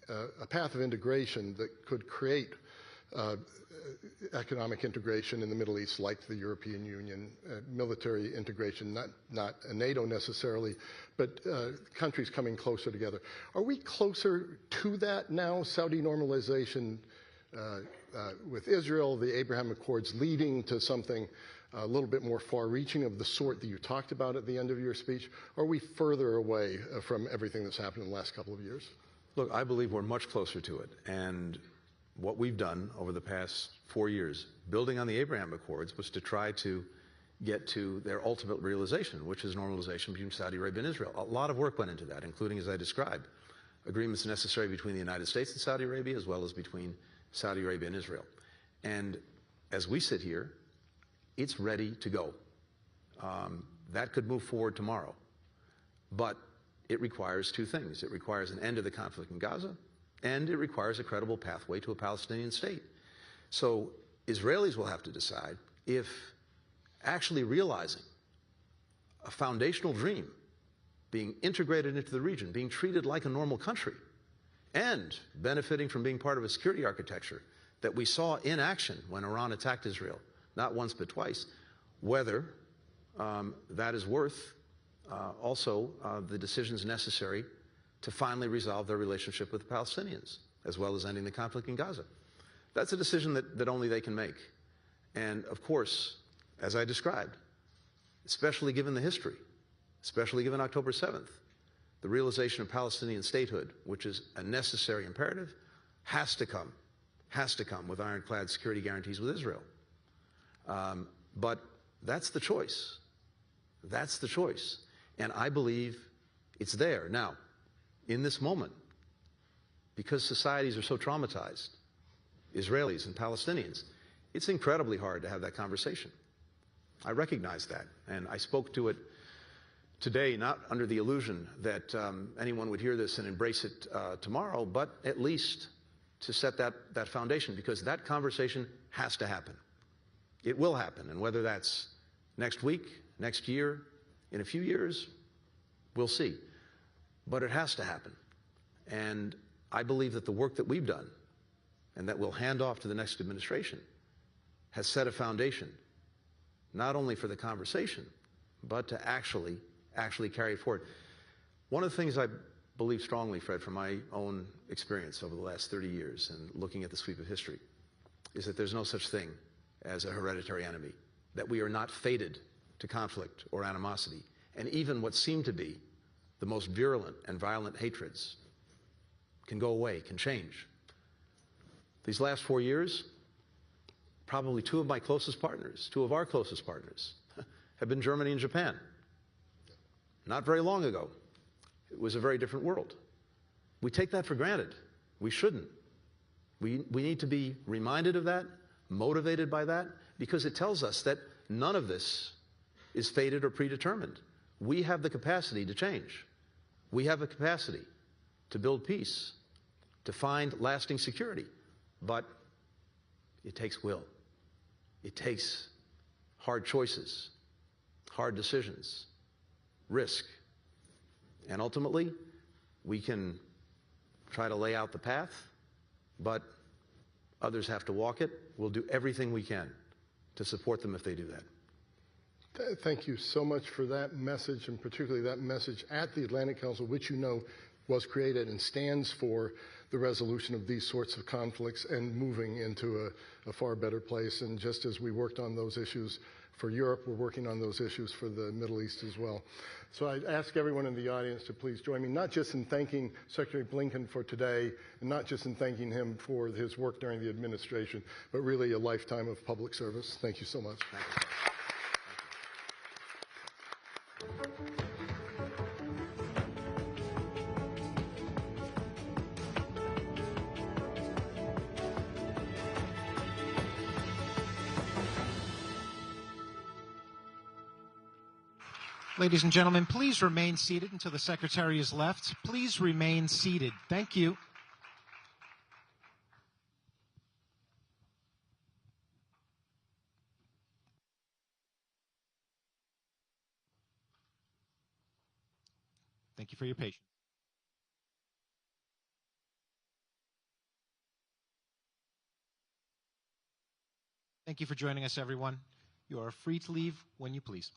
B: a path of integration that could create economic integration in the Middle East, like the European Union, military integration, not a NATO necessarily, but countries coming closer together. Are we closer to that now? Saudi normalization with Israel, the Abraham Accords leading to something a little bit more far-reaching of the sort that you talked about at the end of your speech? Or are we further away from everything that's happened in the last couple of years?
F: Look, I believe we're much closer to it. And what we've done over the past 4 years, building on the Abraham Accords, was to try to get to their ultimate realization, which is normalization between Saudi Arabia and Israel. A lot of work went into that, including, as I described, agreements necessary between the United States and Saudi Arabia, as well as between Saudi Arabia and Israel. And as we sit here, it's ready to go. That could move forward tomorrow. But it requires two things. It requires an end to the conflict in Gaza, and it requires a credible pathway to a Palestinian state. So Israelis will have to decide if actually realizing a foundational dream, being integrated into the region, being treated like a normal country, and benefiting from being part of a security architecture that we saw in action when Iran attacked Israel, not once but twice, whether that is worth also the decisions necessary to finally resolve their relationship with the Palestinians, as well as ending the conflict in Gaza. That's a decision that only they can make. And of course, as I described, especially given the history, especially given October 7th, the realization of Palestinian statehood, which is a necessary imperative, has to come with ironclad security guarantees with Israel. But that's the choice. That's the choice. And I believe it's there. Now, in this moment, because societies are so traumatized, Israelis and Palestinians, it's incredibly hard to have that conversation. I recognize that, and I spoke to it today, not under the illusion that anyone would hear this and embrace it tomorrow, but at least to set that foundation, because that conversation has to happen. It will happen, and whether that's next week, next year, in a few years, we'll see. But it has to happen. And I believe that the work that we've done, and that we'll hand off to the next administration, has set a foundation, not only for the conversation, but to actually carry it forward. One of the things I believe strongly, Fred, from my own experience over the last 30 years and looking at the sweep of history, is that there's no such thing as a hereditary enemy, that we are not fated to conflict or animosity. And even what seem to be the most virulent and violent hatreds can go away, can change. These last 4 years, probably two of our closest partners, have been Germany and Japan. Not very long ago, it was a very different world. We take that for granted. We shouldn't. We need to be reminded of that, motivated by that, because it tells us that none of this is fated or predetermined. We have the capacity to change. We have the capacity to build peace, to find lasting security. But it takes will. It takes hard choices, hard decisions, risk. And ultimately, we can try to lay out the path, but others have to walk it. We'll do everything we can to support them if they do that.
B: Thank you so much for that message, and particularly that message at the Atlantic Council, which you know was created and stands for the resolution of these sorts of conflicts and moving into a far better place. And just as we worked on those issues for Europe, we're working on those issues for the Middle East as well. So I ask everyone in the audience to please join me, not just in thanking Secretary Blinken for today, and not just in thanking him for his work during the administration, but really a lifetime of public service. Thank you so much.
F: Thank you.
A: Ladies and gentlemen, please remain seated until the Secretary is left. Please remain seated. Thank you. Thank you for your patience. Thank you for joining us, everyone. You are free to leave when you please.